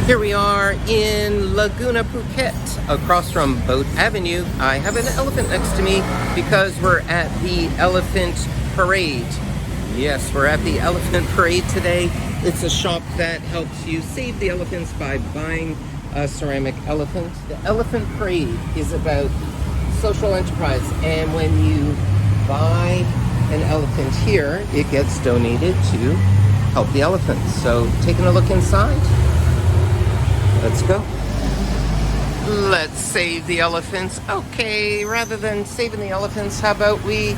Here we are in Laguna, Phuket, across from Boat Avenue. I have an elephant next to me because we're at the Elephant Parade. Yes, we're at the Elephant Parade today. It's a shop that helps you save the elephants by buying a ceramic elephant. The Elephant Parade is about social enterprise, and when you buy an elephant here, it gets donated to help the elephants. So taking a look inside. Let's go. Let's save the elephants. Okay, rather than saving the elephants, how about we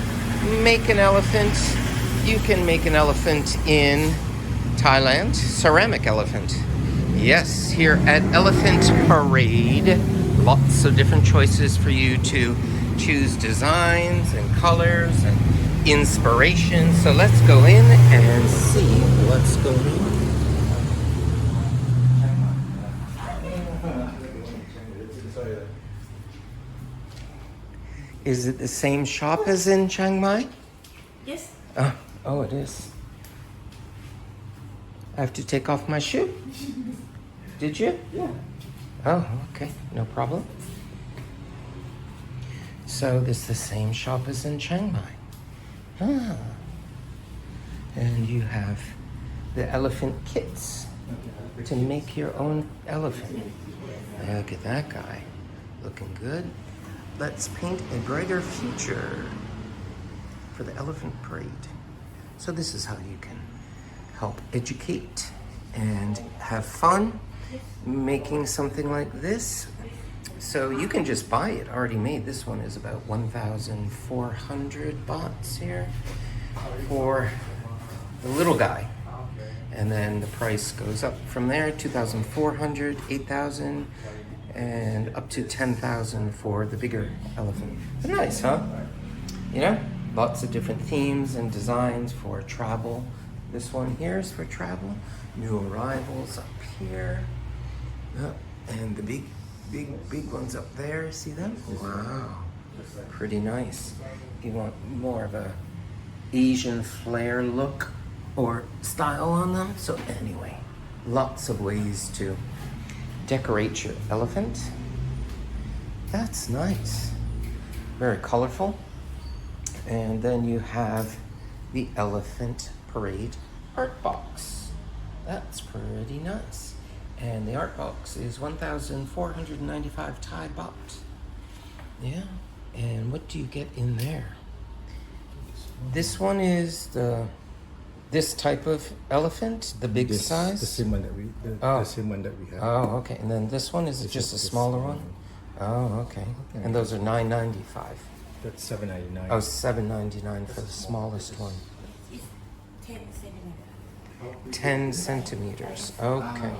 make an elephant? You can make an elephant in Thailand, ceramic elephant. Yes, here at Elephant Parade, lots of different choices for you to choose designs and colors and inspiration. So let's go in and see what's going on. Is it the same shop as in Chiang Mai? Yes. Oh, it is. I have to take off my shoe? Did you? Yeah. Oh, okay. No problem. So this is the same shop as in Chiang Mai. Ah. And you have the elephant kits to make your own elephant. Look at that guy. Looking good. Let's paint a brighter future for the Elephant Parade. So this is how you can help educate and have fun making something like this. So you can just buy it already made. This one is about 1,400 bahts here for the little guy. And then the price goes up from there, 2,400, 8,000, and up to 10,000 for the bigger elephant. Nice, huh? You know, lots of different themes and designs for travel. This one here is for travel. New arrivals up here. And the big ones up there, see them? Wow, pretty nice. You want more of a Asian flair look or style on them. So anyway, lots of ways to decorate your elephant. That's nice. Very colorful. And then you have the Elephant Parade art box. That's pretty nice. And the art box is 1,495 Thai baht. Yeah. And what do you get in there? This one is this type of elephant, the big size? The same one that we the same one that we have. Oh, okay. And then this one is just a smaller one? Oh, okay. And those are $9.95. That's $7.99. Oh, $7.99 for the smallest one. It's 10 centimeters. 10 centimeters. Okay.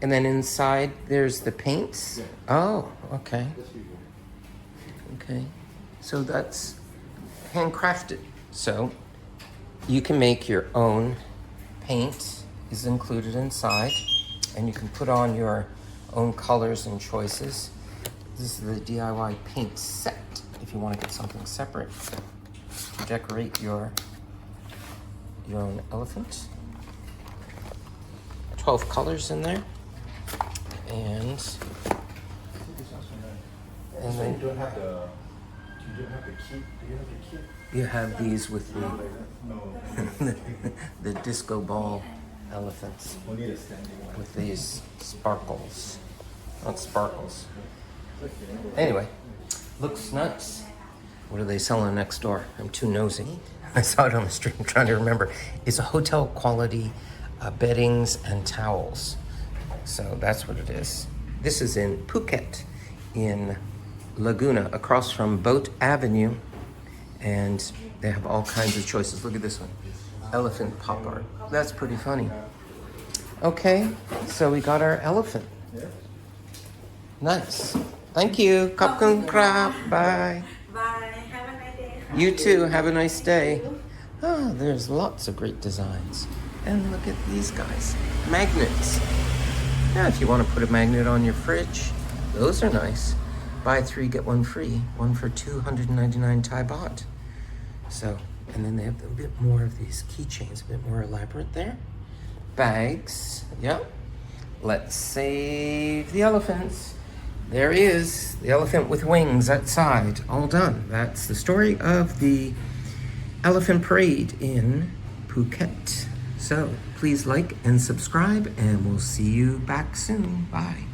And then inside there's the paints? Oh, okay. Okay. So that's handcrafted. So you can make your own paint is included inside, and you can put on your own colors and choices. This is the DIY paint set if you want to get something separate to decorate your own elephant. 12 colors in there. And then you don't have the key. Do you have the key? you have these with No. the disco ball elephants Only the standing one. with these sparkles. Not sparkles. Anyway, looks nuts. What are they selling next door? I'm too nosy. I saw it on the street. I'm trying to remember. It's a hotel quality beddings and towels. So that's what it is. This is in Phuket, in Laguna, across from Boat Avenue. And they have all kinds of choices. Look at this one. Elephant pop art. That's pretty funny. Okay, so we got our elephant. Nice. Thank you. Khop khun krap. Bye. Bye. Have a nice day. You too. Have a nice day. Oh, there's lots of great designs. And look at these guys. Magnets. Yeah, if you want to put a magnet on your fridge, those are nice. Buy 3, get 1 free. One for 299 Thai baht. So, and then they have a bit more of these keychains, a bit more elaborate there. bags. Yep. Let's save the elephants. There he is, the elephant with wings outside. All done. That's the story of the elephant parade in Phuket. So please like and subscribe, and we'll see you back soon. Bye.